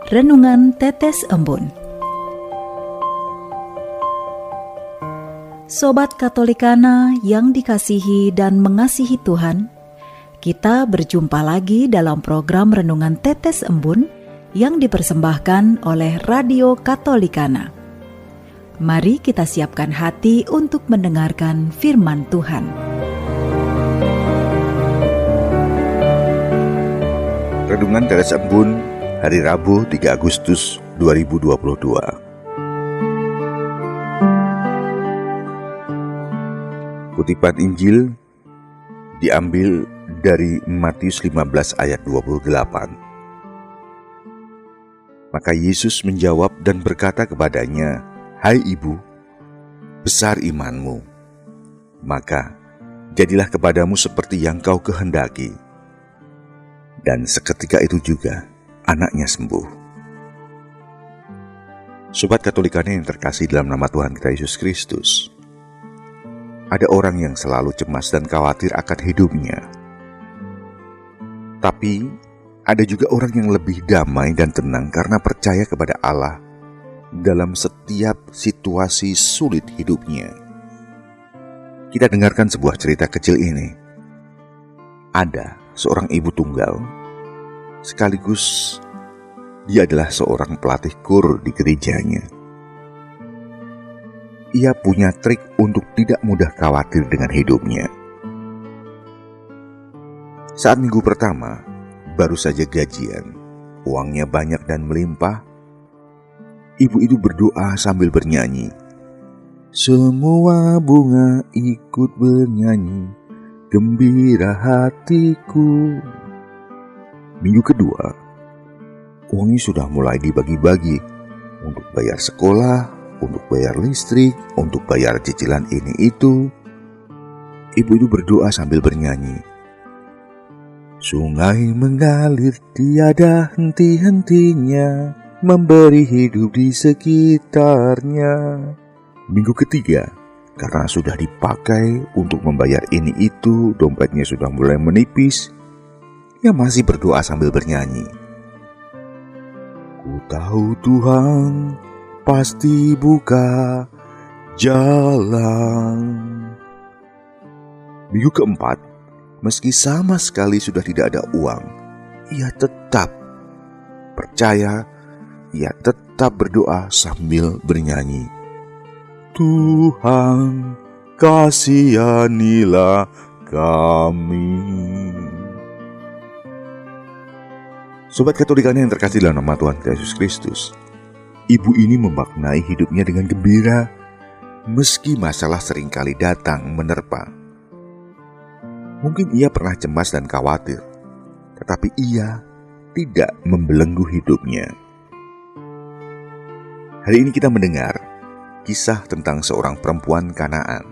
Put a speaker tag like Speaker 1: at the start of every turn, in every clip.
Speaker 1: Renungan Tetes Embun. Sobat Katolikana yang dikasihi dan mengasihi Tuhan, kita berjumpa lagi dalam program Renungan Tetes Embun yang dipersembahkan oleh Radio Katolikana. Mari kita siapkan hati untuk mendengarkan firman Tuhan.
Speaker 2: Renungan Tetes Embun hari Rabu 3 Agustus 2022. Kutipan Injil diambil dari Matius 15 ayat 28. Maka Yesus menjawab dan berkata kepadanya, "Hai ibu, besar imanmu. Maka jadilah kepadamu seperti yang kau kehendaki." Dan seketika itu juga anaknya sembuh. Sobat Katolikana yang terkasih dalam nama Tuhan kita Yesus Kristus, ada orang yang selalu cemas dan khawatir akan hidupnya. Tapi ada juga orang yang lebih damai dan tenang karena percaya kepada Allah dalam setiap situasi sulit hidupnya. Kita dengarkan sebuah cerita kecil ini. Ada seorang ibu tunggal, sekaligus dia adalah seorang pelatih kur di gerejanya. Ia punya trik untuk tidak mudah khawatir dengan hidupnya. Saat minggu pertama, baru saja gajian, uangnya banyak dan melimpah, ibu itu berdoa sambil bernyanyi. Semua bunga ikut bernyanyi, gembira hatiku. Minggu kedua, uangnya sudah mulai dibagi-bagi untuk bayar sekolah, untuk bayar listrik, untuk bayar cicilan ini itu. Ibu itu berdoa sambil bernyanyi. Sungai mengalir tiada henti-hentinya, memberi hidup di sekitarnya. Minggu ketiga, karena sudah dipakai untuk membayar ini itu, dompetnya sudah mulai menipis. Ia masih berdoa sambil bernyanyi. Ku tahu Tuhan pasti buka jalan. Minggu keempat, meski sama sekali sudah tidak ada uang, ia tetap percaya, ia tetap berdoa sambil bernyanyi. Tuhan, kasihanilah kami. Sobat Katolikana yang terkasih dalam nama Tuhan Yesus Kristus, ibu ini memaknai hidupnya dengan gembira, meski masalah seringkali datang menerpa. Mungkin ia pernah cemas dan khawatir, tetapi ia tidak membelenggu hidupnya. Hari ini kita mendengar kisah tentang seorang perempuan Kanaan,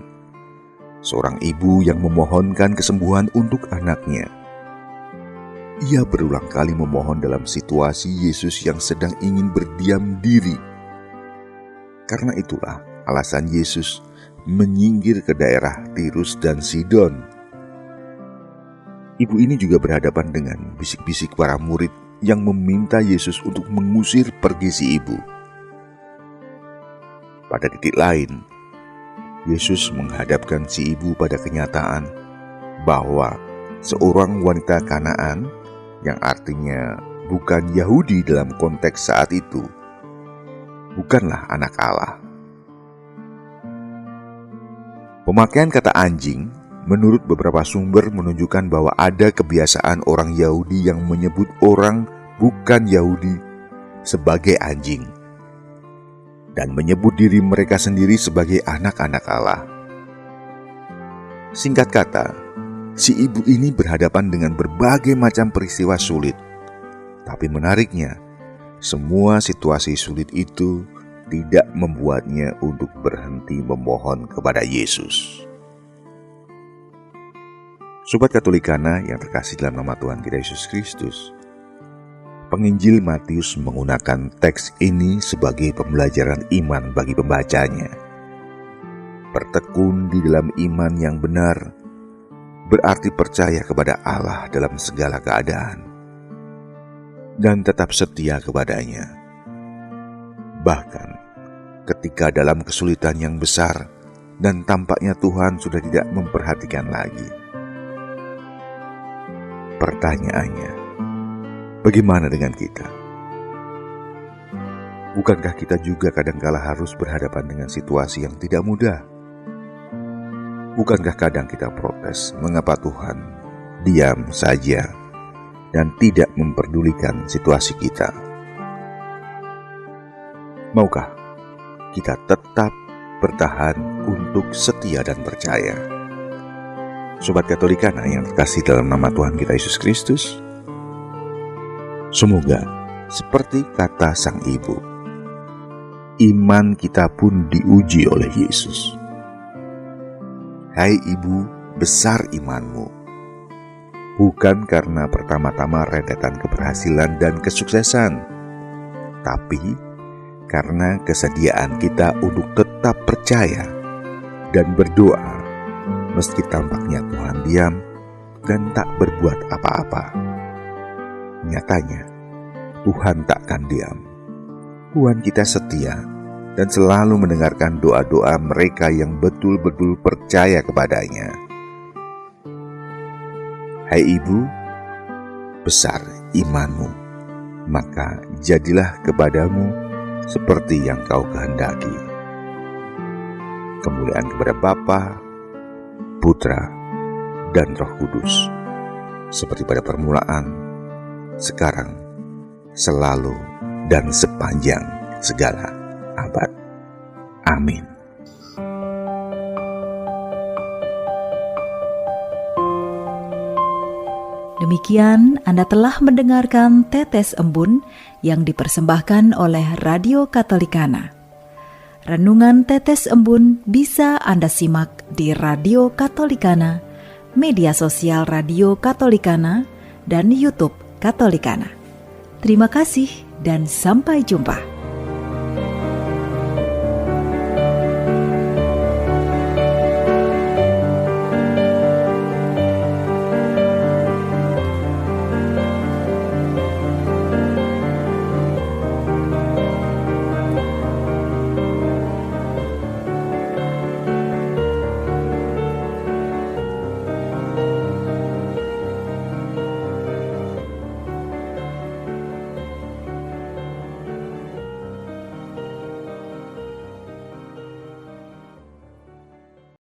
Speaker 2: seorang ibu yang memohonkan kesembuhan untuk anaknya. Ia berulang kali memohon dalam situasi Yesus yang sedang ingin berdiam diri. Karena itulah alasan Yesus menyinggir ke daerah Tirus dan Sidon. Ibu ini juga berhadapan dengan bisik-bisik para murid yang meminta Yesus untuk mengusir pergi si ibu. Pada titik lain, Yesus menghadapkan si ibu pada kenyataan bahwa seorang wanita Kanaan, yang artinya bukan Yahudi dalam konteks saat itu, bukanlah anak Allah. Pemakaian kata anjing menurut beberapa sumber menunjukkan bahwa ada kebiasaan orang Yahudi yang menyebut orang bukan Yahudi sebagai anjing dan menyebut diri mereka sendiri sebagai anak-anak Allah. Singkat kata, si ibu ini berhadapan dengan berbagai macam peristiwa sulit. Tapi menariknya, semua situasi sulit itu tidak membuatnya untuk berhenti memohon kepada Yesus. Sobat Katolikana yang terkasih dalam nama Tuhan kita Yesus Kristus, Penginjil Matius menggunakan teks ini sebagai pembelajaran iman bagi pembacanya. Bertekun di dalam iman yang benar berarti percaya kepada Allah dalam segala keadaan. dan tetap setia kepadanya. Bahkan ketika dalam kesulitan yang besar dan tampaknya Tuhan sudah tidak memperhatikan lagi. Pertanyaannya, bagaimana dengan kita? Bukankah kita juga kadangkala harus berhadapan dengan situasi yang tidak mudah? Bukankah kadang kita protes mengapa Tuhan diam saja dan tidak memperdulikan situasi kita? Maukah kita tetap bertahan untuk setia dan percaya? Sobat Katolikana yang terkasih dalam nama Tuhan kita Yesus Kristus, semoga seperti kata sang ibu, iman kita pun diuji oleh Yesus. Hai ibu, besar imanmu, bukan karena pertama-tama rentetan keberhasilan dan kesuksesan, tapi karena kesediaan kita untuk tetap percaya dan berdoa meski tampaknya Tuhan diam dan tak berbuat apa-apa. Nyatanya, Tuhan takkan diam. Tuhan kita setia dan selalu mendengarkan doa-doa mereka yang betul-betul percaya kepadanya. Hai ibu, besar imanmu, maka jadilah kepadamu seperti yang kau kehendaki. Kemuliaan kepada Bapa, Putra, dan Roh Kudus, seperti pada permulaan, sekarang, selalu, dan sepanjang segala abad. Amin.
Speaker 1: Demikian Anda telah mendengarkan Tetes Embun yang dipersembahkan oleh Radio Katolikana. Renungan Tetes Embun bisa Anda simak di Radio Katolikana, media sosial Radio Katolikana, dan YouTube Katolikana. Terima kasih dan sampai jumpa.